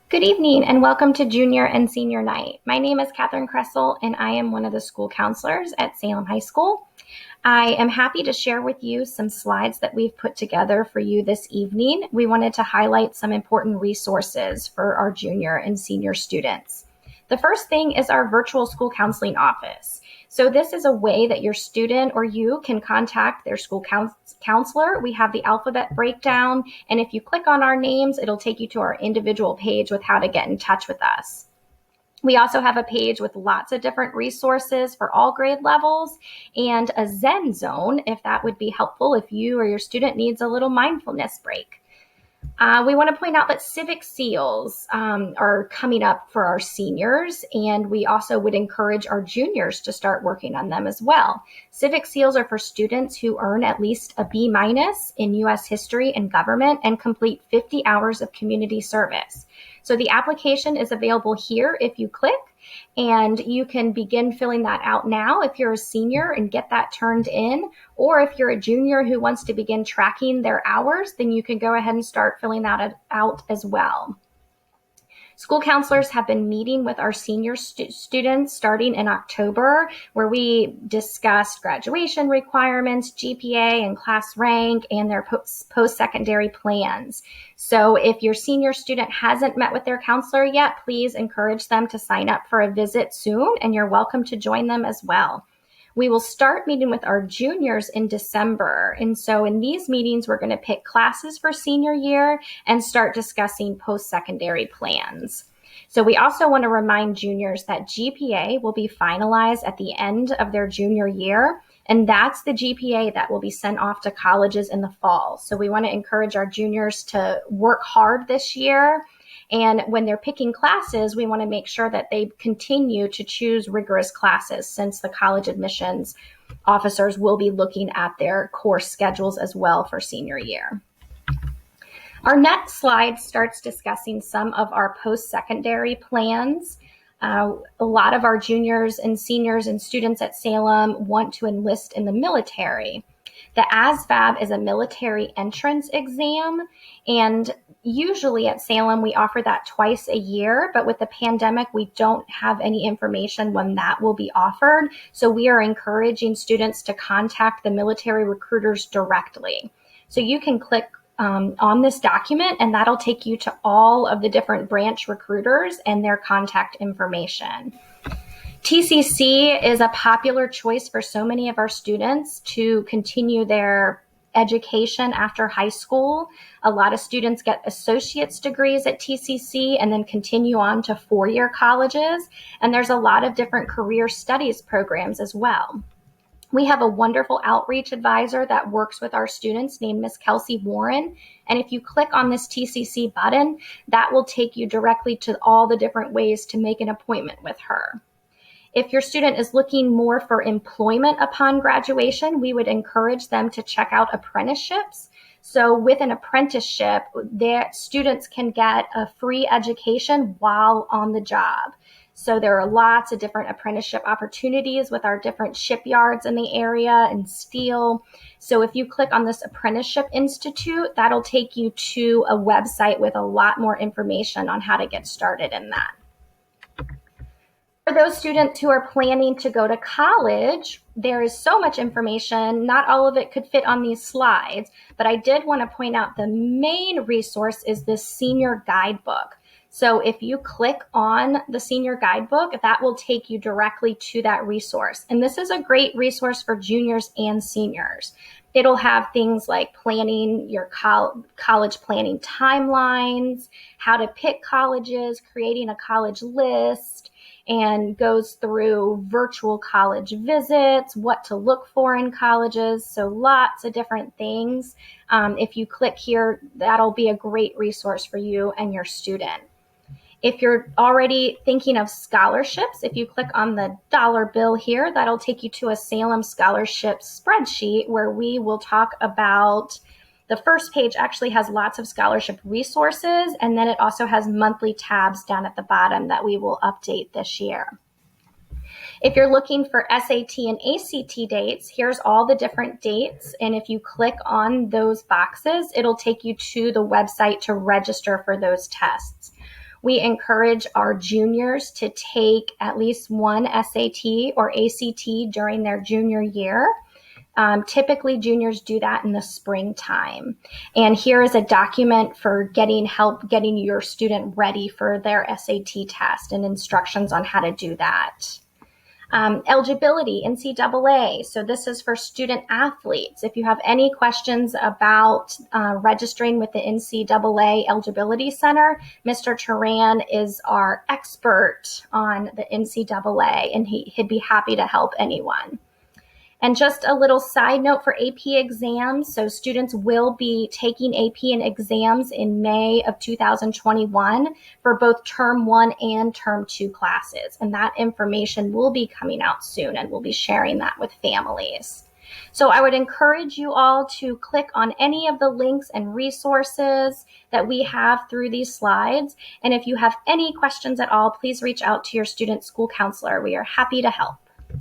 Good evening and welcome to Junior and Senior Night. My name is Katherine Kressel and I am one of the school counselors at Salem High School. I am happy to share with you some slides that we've put together for you this evening. We wanted to highlight some important resources for our junior and senior students. The first thing is our virtual school counseling office. So this is a way that your student or you can contact their school counselor. We have the alphabet breakdown, and if you click on our names, it'll take you to our individual page with how to get in touch with us. We also have a page with lots of different resources for all grade levels and a Zen zone, if that would be helpful if you or your student needs a little mindfulness break. We want to point out that civic seals are coming up for our seniors, and we also would encourage our juniors to start working on them as well. Civic seals are for students who earn at least a B- in U.S. history and government and complete 50 hours of community service. So the application is available here if you click, and you can begin filling that out now if you're a senior and get that turned in. Or if you're a junior who wants to begin tracking their hours, then you can go ahead and start filling that out as well. School counselors have been meeting with our senior students starting in October, where we discussed graduation requirements, GPA and class rank, and their post-secondary plans. So if your senior student hasn't met with their counselor yet, please encourage them to sign up for a visit soon, and you're welcome to join them as well. We will start meeting with our juniors in December. And so in these meetings, we're going to pick classes for senior year and start discussing post-secondary plans. So we also want to remind juniors that GPA will be finalized at the end of their junior year. And that's the GPA that will be sent off to colleges in the fall. So we want to encourage our juniors to work hard this year. And when they're picking classes, we want to make sure that they continue to choose rigorous classes, since the college admissions officers will be looking at their course schedules as well for senior year. Our next slide starts discussing some of our post-secondary plans. A lot of our juniors and seniors and students at Salem want to enlist in the military. The ASVAB is a military entrance exam, and usually at Salem, we offer that twice a year, but with the pandemic, we don't have any information when that will be offered. So we are encouraging students to contact the military recruiters directly. So you can click on this document, and that'll take you to all of the different branch recruiters and their contact information. TCC is a popular choice for so many of our students to continue their education after high school. A lot of students get associate's degrees at TCC and then continue on to four-year colleges. And there's a lot of different career studies programs as well. We have a wonderful outreach advisor that works with our students named Miss Kelsey Warren. And if you click on this TCC button, that will take you directly to all the different ways to make an appointment with her. If your student is looking more for employment upon graduation, we would encourage them to check out apprenticeships. So with an apprenticeship, their students can get a free education while on the job. So there are lots of different apprenticeship opportunities with our different shipyards in the area and steel. So if you click on this Apprenticeship Institute, that'll take you to a website with a lot more information on how to get started in that. For those students who are planning to go to college, there is so much information. Not all of it could fit on these slides, but I did want to point out the main resource is this senior guidebook. So if you click on the senior guidebook, that will take you directly to that resource. And this is a great resource for juniors and seniors. It'll have things like planning your college planning timelines, how to pick colleges, creating a college list, and goes through virtual college visits, what to look for in colleges. So lots of different things. If you click here, that'll be a great resource for you and your student. If you're already thinking of scholarships, if you click on the dollar bill here, that'll take you to a Salem scholarship spreadsheet where we will talk about. The first page actually has lots of scholarship resources, and then it also has monthly tabs down at the bottom that we will update this year. If you're looking for SAT and ACT dates, here's all the different dates. And if you click on those boxes, it'll take you to the website to register for those tests. We encourage our juniors to take at least one SAT or ACT during their junior year. Typically, juniors do that in the springtime. And here is a document for getting your student ready for their SAT test and instructions on how to do that. Eligibility, NCAA. So this is for student athletes. If you have any questions about registering with the NCAA Eligibility Center, Mr. Turan is our expert on the NCAA, and he'd be happy to help anyone. And just a little side note for AP exams. So students will be taking AP and exams in May of 2021 for both term 1 and term 2 classes. And that information will be coming out soon, and we'll be sharing that with families. So I would encourage you all to click on any of the links and resources that we have through these slides. And if you have any questions at all, please reach out to your student school counselor. We are happy to help.